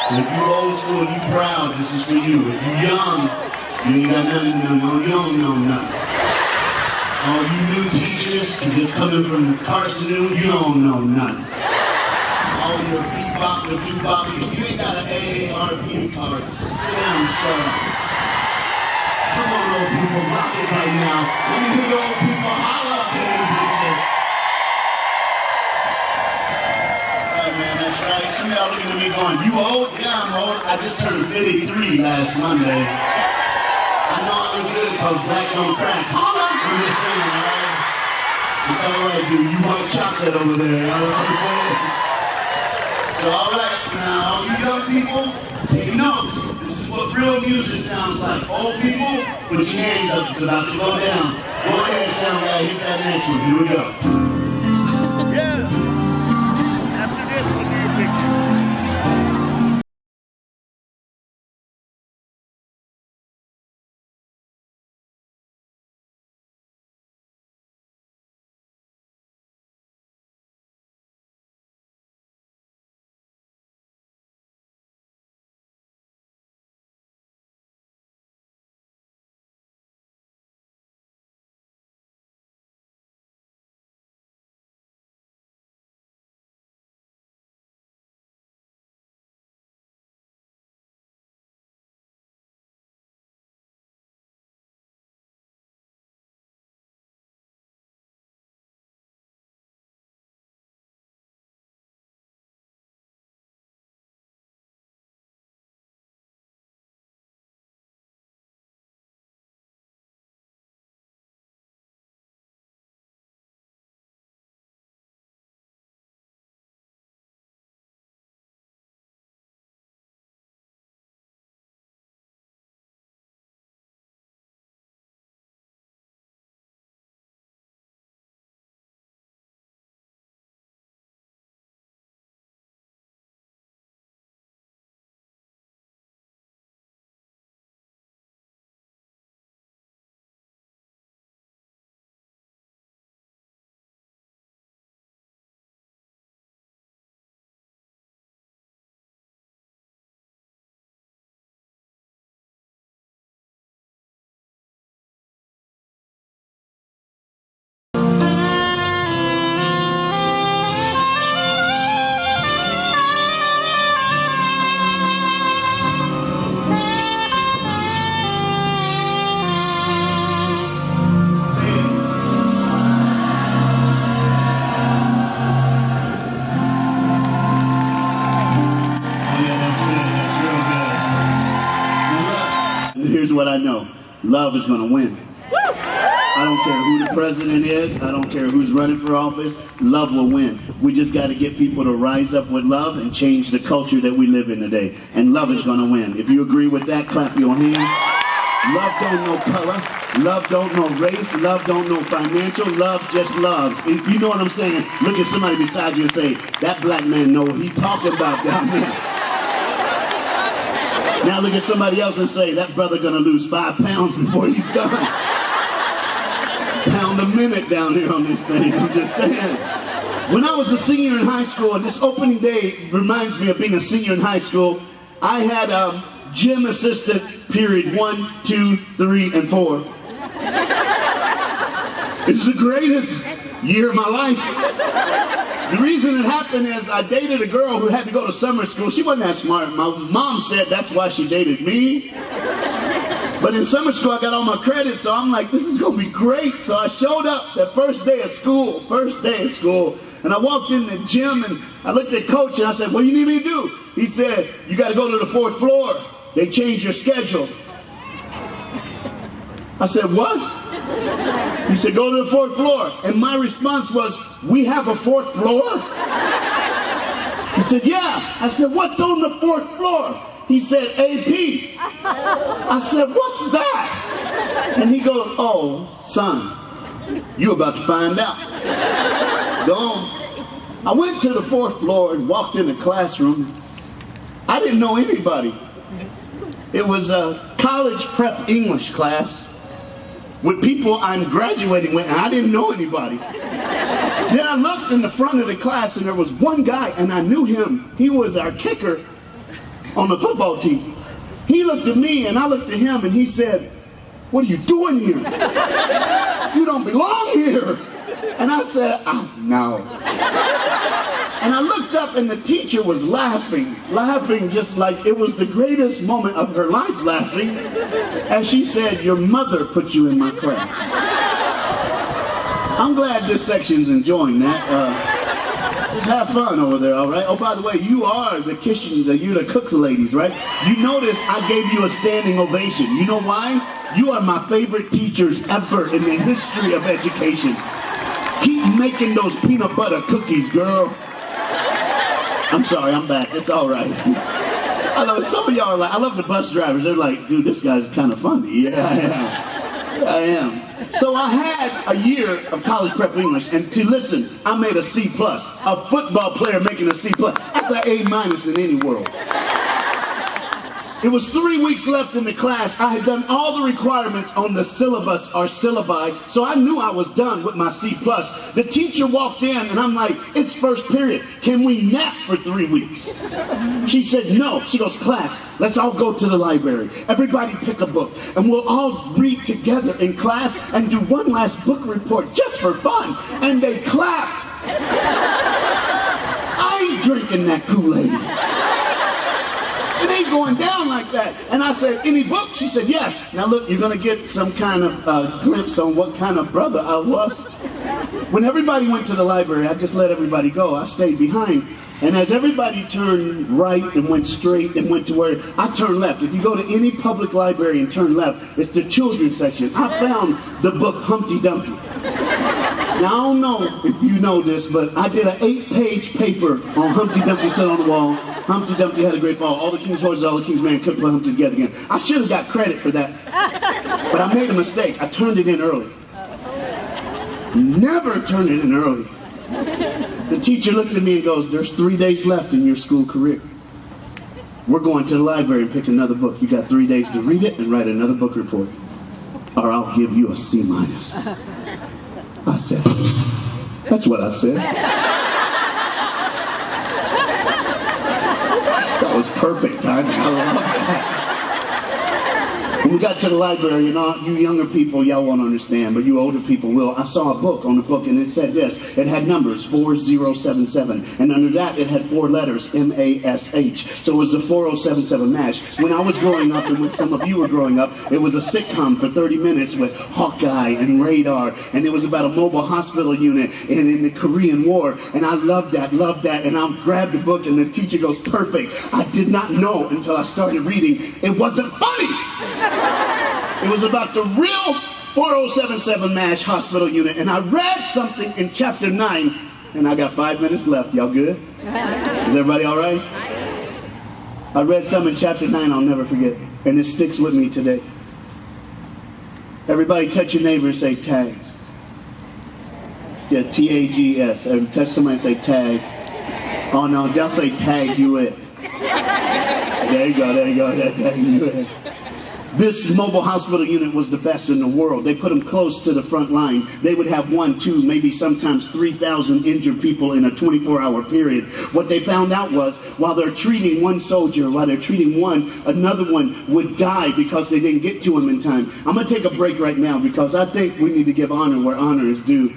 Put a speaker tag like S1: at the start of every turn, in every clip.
S1: So if you old school, you proud, this is for you. If you young, you ain't got nothing to know, you don't know nothing. All you new teachers, you just coming from Carson, you don't know nothing. All your bebop, the bebop, if you ain't got an AARP card, just sit down and shut up. Come on, old people, rock it right now. Let me hear the old people holler up in the bitches. Right, man, that's right. Some of y'all looking at me going, you old? Yeah, I'm old. I just turned 53 last Monday. I know I look good because black don't crack. Holla! I'm just saying, all right? It's all right, dude. You want chocolate over there, you know what I'm saying? So, all right, now, all you young people, take notes. This is what real music sounds like. Old people, put your hands up. It's about to go down. Go ahead, sound guy. Hit that next one. Here we go.
S2: Yeah. After this, we'll do your picture.
S1: Here's what I know. Love is gonna win. I don't care who the president is. I don't care who's running for office. Love will win. We just got to get people to rise up with love and change the culture that we live in today. And love is gonna win. If you agree with that, clap your hands. Love don't know color. Love don't know race. Love don't know financial. Love just loves. If you know what I'm saying, look at somebody beside you and say, that black man know what he talking about down there. Now look at somebody else and say, that brother gonna lose 5 pounds before he's done. Pound a minute down here on this thing, I'm just saying. When I was a senior in high school, and this opening day reminds me of being a senior in high school, I had a gym assistant, period 1, 2, 3, and 4. It's the greatest year of my life. The reason it happened is I dated a girl who had to go to summer school. She wasn't that smart. My mom said that's why she dated me. But in summer school, I got all my credits, so I'm like, this is going to be great. So I showed up that first day of school, and I walked in the gym, and I looked at coach, and I said, what do you need me to do? He said, you got to go to the 4th floor. They changed your schedule. I said, what? He said, go to the 4th floor. And my response was, we have a 4th floor? He said, yeah. I said, what's on the 4th floor? He said, AP. I said, what's that? And he goes, oh, son, you about to find out. Go on. I went to the 4th floor and walked in the classroom. I didn't know anybody. It was a college prep English class with people I'm graduating with, and I didn't know anybody. Then I looked in the front of the class, and there was one guy, and I knew him. He was our kicker. on the football team. He looked at me and I looked at him and he said, "What are you doing here? You don't belong here." And I said, "No." And I looked up and the teacher was laughing just like it was the greatest moment of her life, laughing, as she said, "Your mother put you in my class." I'm glad this section's enjoying that. Just have fun over there, all right? Oh, by the way, you are the kitchen, you're the cook ladies, right? You notice I gave you a standing ovation. You know why? You are my favorite teachers ever in the history of education. Keep making those peanut butter cookies, girl. I'm sorry, I'm back. It's all right. I love it. Some of y'all are like, I love the bus drivers. They're like, "Dude, this guy's kind of funny." Yeah, I am. So I had a year of college prep English, and to listen, I made a C+. A football player making a C+. That's an A- in any world. It was 3 weeks left in the class. I had done all the requirements on the syllabus or syllabi, so I knew I was done with my C+. The teacher walked in, and I'm like, "It's first period. Can we nap for 3 weeks?" She said, "No." She goes, "Class, let's all go to the library. Everybody pick a book, and we'll all read together in class and do one last book report just for fun." And they clapped. I ain't drinking that Kool-Aid. It ain't going down like that. And I said, "Any book?" She said, "Yes." Now look, you're going to get some kind of glimpse on what kind of brother I was. When everybody went to the library, I just let everybody go. I stayed behind. And as everybody turned right and went straight and went to where I turned left. If you go to any public library and turn left, it's the children's section. I found the book Humpty Dumpty. Now, I don't know if you know this, but I did an 8-page paper on Humpty Dumpty sat on the wall. Humpty Dumpty had a great fall. All the king's horses, all the king's men couldn't put Humpty together again. I should have got credit for that. But I made a mistake. I turned it in early. Never turn it in early. The teacher looked at me and goes, "There's 3 days left in your school career. We're going to the library and pick another book. You got 3 days to read it and write another book report, or I'll give you a C-." I said, "That's what I said." That was perfect timing. I love that. When we got to the library, you know, you younger people, y'all won't understand, but you older people will. I saw a book on the book, and it said this. It had numbers, 4077, and under that, it had 4 letters, MASH. So it was a 4077 MASH. When I was growing up, and when some of you were growing up, it was a sitcom for 30 minutes with Hawkeye and Radar, and it was about a mobile hospital unit in the Korean War, and I loved that, and I grabbed the book, and the teacher goes, "Perfect." I did not know until I started reading, it wasn't funny. It was about the real 4077 MASH hospital unit, and I read something in chapter 9, and I got 5 minutes left. Y'all good? Is everybody all right? I read some in chapter 9 I'll never forget, and it sticks with me today. Everybody touch your neighbor and say tags. Yeah, TAGS. Touch somebody and say tags. Oh no, y'all say tag you it. There you go, tag you it. This mobile hospital unit was the best in the world. They put them close to the front line. They would have 1, 2, maybe sometimes 3,000 injured people in a 24-hour period. What they found out was, while they're treating one soldier, while they're treating one, another one would die because they didn't get to him in time. I'm going to take a break right now because I think we need to give honor where honor is due.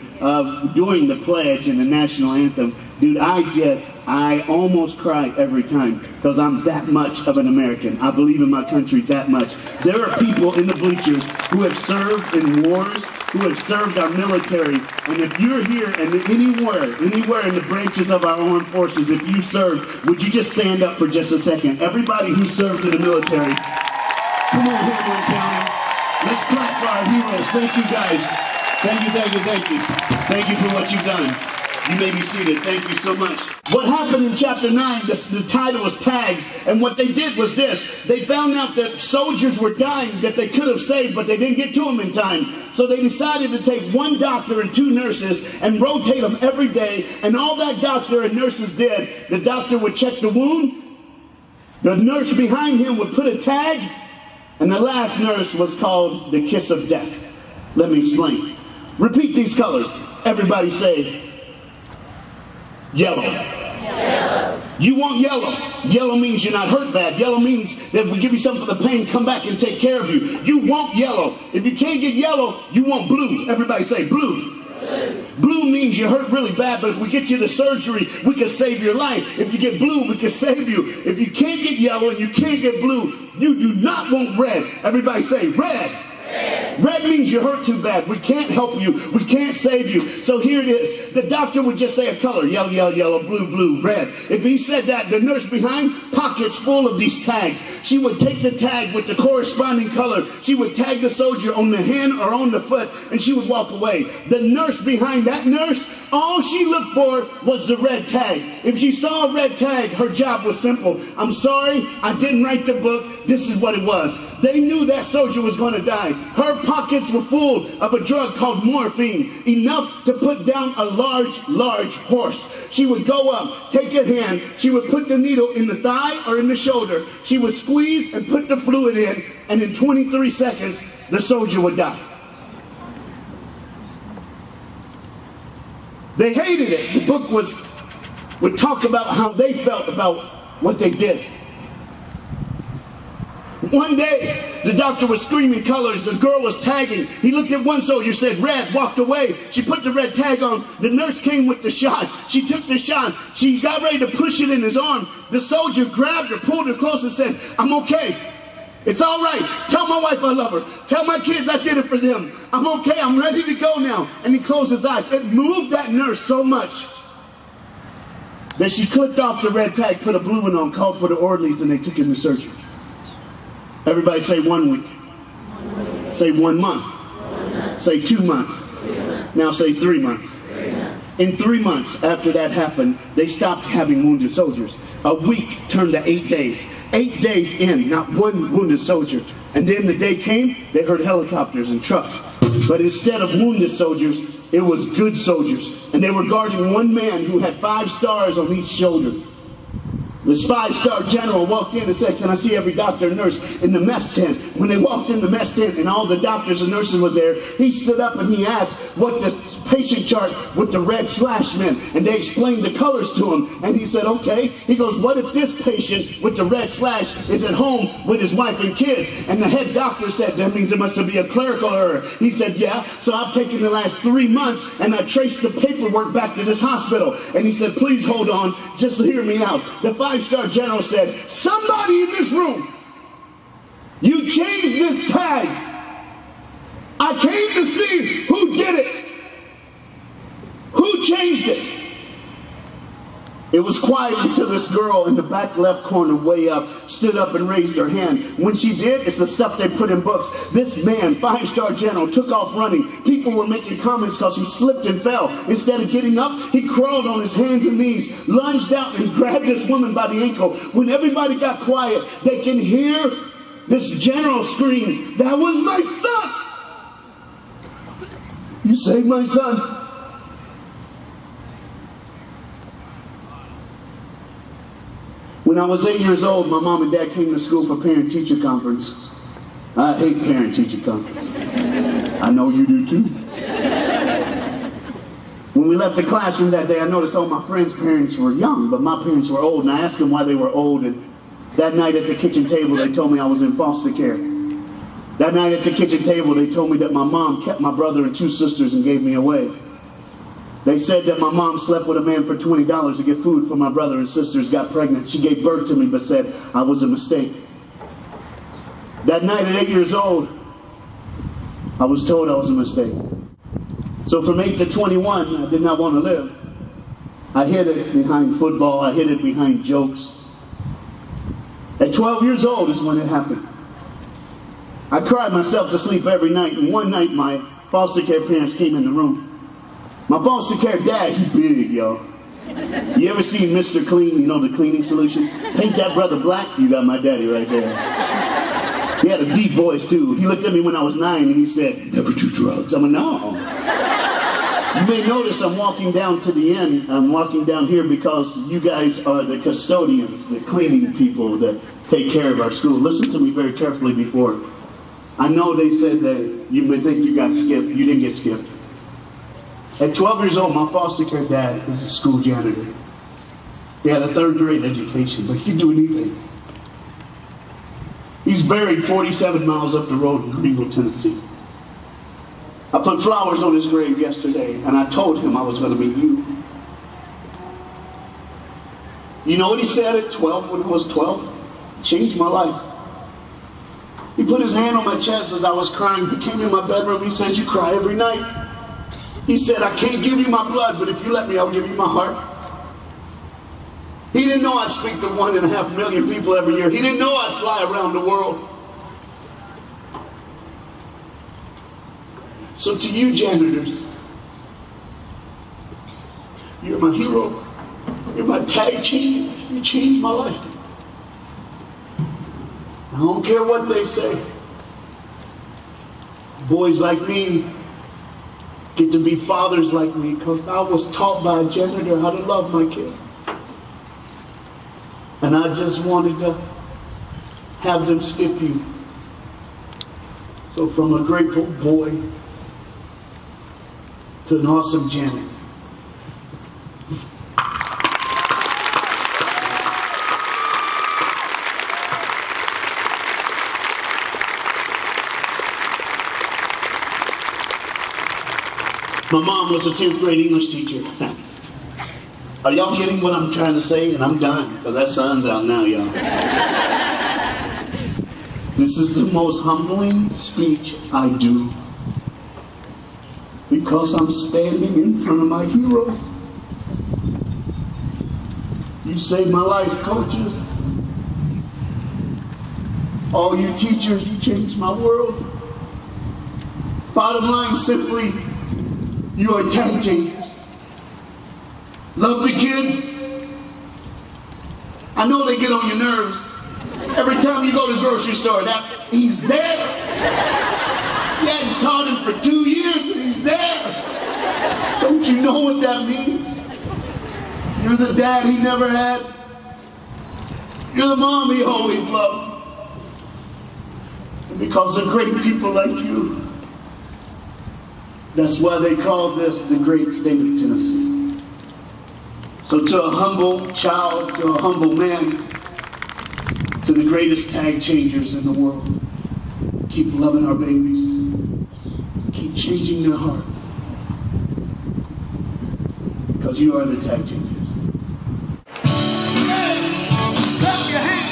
S1: During the pledge and the national anthem, dude, I almost cry every time because I'm that much of an American. I believe in my country that much. There are people in the bleachers who have served in wars, who have served our military, and if you're here and anywhere in the branches of our armed forces, if you served, would you just stand up for just a second? Everybody who served in the military, come on, Hamlin County. Let's clap for our heroes. Thank you, guys. Thank you. Thank you for what you've done. You may be seated. Thank you so much. What happened in chapter 9, the title was Tags, and what they did was this. They found out that soldiers were dying that they could have saved, but they didn't get to them in time. So they decided to take 1 doctor and 2 nurses and rotate them every day, and all that doctor and nurses did, the doctor would check the wound, the nurse behind him would put a tag, and the last nurse was called the kiss of death. Let me explain. Repeat these colors. Everybody say, yellow.
S3: Yellow.
S1: You want yellow. Yellow means you're not hurt bad. Yellow means that if we give you something for the pain, come back and take care of you. You want yellow. If you can't get yellow, you want blue. Everybody say blue. Blue means you're hurt really bad, but if we get you to surgery, we can save your life. If you get blue, we can save you. If you can't get yellow and you can't get blue, you do not want red. Everybody say red. Red means you're hurt too bad. We can't help you. We can't save you. So here it is. The doctor would just say a color. Yellow, yellow, yellow, blue, blue, red. If he said that, the nurse behind, pockets full of these tags. She would take the tag with the corresponding color. She would tag the soldier on the hand or on the foot, and she would walk away. The nurse behind that nurse, all she looked for was the red tag. If she saw a red tag, her job was simple. I'm sorry, I didn't write the book. This is what it was. They knew that soldier was going to die. Her pockets were full of a drug called morphine, enough to put down a large horse. She would go up, take her hand, she would put the needle in the thigh or in the shoulder, she would squeeze and put the fluid in, and in 23 seconds, the soldier would die. They hated it. The book would talk about how they felt about what they did. One day, the doctor was screaming colors. The girl was tagging. He looked at one soldier, said red, walked away. She put the red tag on. The nurse came with the shot. She took the shot. She got ready to push it in his arm. The soldier grabbed her, pulled her close and said, I'm okay. It's all right. Tell my wife I love her. Tell my kids I did it for them. I'm okay. I'm ready to go now. And he closed his eyes. It moved that nurse so much that she clicked off the red tag, put a blue one on, called for the orderlies, and they took him to surgery. Everybody say 1 week. Say 1 month. Say 2 months. Now say 3 months. In 3 months after that happened, they stopped having wounded soldiers. A week turned to 8 days. 8 days in, not one wounded soldier. And then the day came, they heard helicopters and trucks. But instead of wounded soldiers, it was good soldiers. And they were guarding one man who had 5 stars on each shoulder. This 5-star general walked in and said, can I see every doctor and nurse in the mess tent? When they walked in the mess tent and all the doctors and nurses were there, he stood up and he asked what the patient chart with the red slash meant. And they explained the colors to him. And he said, okay. He goes, what if this patient with the red slash is at home with his wife and kids? And the head doctor said, that means there must be a clerical error. He said, yeah. So I've taken the last 3 months and I traced the paperwork back to this hospital. And he said, please hold on. Just hear me out. The 5-star general said, somebody in this room, you changed this tag. I came to see who did it. Who changed it? It was quiet until this girl in the back left corner way up stood up and raised her hand. When she did, it's the stuff they put in books. This man, 5-star general, took off running. People were making comments because he slipped and fell. Instead of getting up, he crawled on his hands and knees, lunged out and grabbed this woman by the ankle. When everybody got quiet, they can hear this general scream, that was my son. You saved my son. When I was 8 years old, my mom and dad came to school for parent-teacher conference. I hate parent-teacher conference. I know you do too. When we left the classroom that day, I noticed all my friends' parents were young, but my parents were old, and I asked them why they were old, and that night at the kitchen table, they told me I was in foster care. That night at the kitchen table, they told me that my mom kept my brother and 2 sisters and gave me away. They said that my mom slept with a man for $20 to get food for my brother and sisters, got pregnant. She gave birth to me but said I was a mistake. That night at 8 years old, I was told I was a mistake. So from 8 to 21, I did not want to live. I hid it behind football. I hid it behind jokes. At 12 years old is when it happened. I cried myself to sleep every night, and one night my foster care parents came in the room. My foster care dad, he big, y'all. You ever seen Mr. Clean, you know, the cleaning solution? Paint that brother black, you got my daddy right there. He had a deep voice, too. He looked at me when I was 9 and he said, never do drugs. I'm like, no. You may notice I'm walking down to the end. I'm walking down here because you guys are the custodians, the cleaning people that take care of our school. Listen to me very carefully before. I know they said that you may think you got skipped. You didn't get skipped. At 12 years old, my foster care dad is a school janitor. He had a third grade education, but he'd do anything. He's buried 47 miles up the road in Greenville, Tennessee. I put flowers on his grave yesterday, and I told him I was going to meet you. You know what he said at 12 when I was 12? It changed my life. He put his hand on my chest as I was crying. He came in my bedroom. He said, "You cry every night." He said, "I can't give you my blood, but if you let me, I'll give you my heart." He didn't know I'd speak to 1.5 million people every year. He didn't know I'd fly around the world. So to you janitors, you're my hero. You're my tag changer. You changed my life. I don't care what they say. Boys like me get to be fathers like me because I was taught by a janitor how to love my kid. And I just wanted to have them skip you. So from a grateful boy to an awesome janitor. My mom was a 10th grade English teacher. Are y'all getting what I'm trying to say? And I'm done, because that sun's out now, y'all. This is the most humbling speech I do, because I'm standing in front of my heroes. You saved my life, coaches. All you teachers, you changed my world. Bottom line, simply, you are tag changers. Love the kids. I know they get on your nerves. Every time you go to the grocery store, he's there. You hadn't taught him for 2 years and he's there. Don't you know what that means? You're the dad he never had. You're the mom he always loved. And because of great people like you, that's why they call this the great state of Tennessee. So to a humble child, to a humble man, to the greatest tag changers in the world, keep loving our babies. Keep changing their heart. Because you are the tag changers. Clap your hands.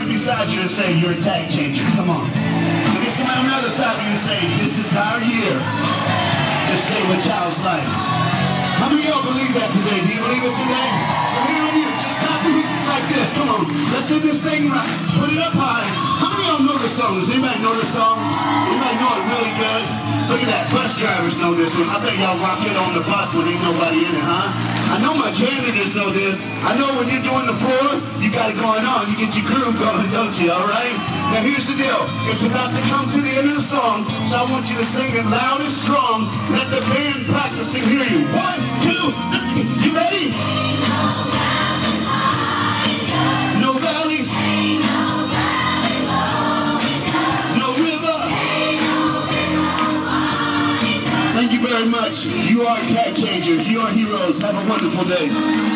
S1: Beside you and say, you're a tag changer. Come on. Look at somebody on the other side of you and say, this is our year to save a child's life. How many of y'all believe that today? Do you believe it today? So here on you, just clap your hands like this. Come on. Let's do this thing right. Put it up high. How many of y'all know this song? Does anybody know this song? Anybody know it really good? Look at that. Bus drivers know this one. I bet y'all rock it on the bus when ain't nobody in it, huh? I know my janitors know this. I know when you're doing the floor, you got it going on. You get your groove going, don't you? All right? Now here's the deal. It's about to come to the end of the song, so I want you to sing it loud and strong. Let the band practice and hear you. 1, 2, 3. You ready? No valley. No river. Thank you very much. much. You are tag changers. You are heroes. Have a wonderful day.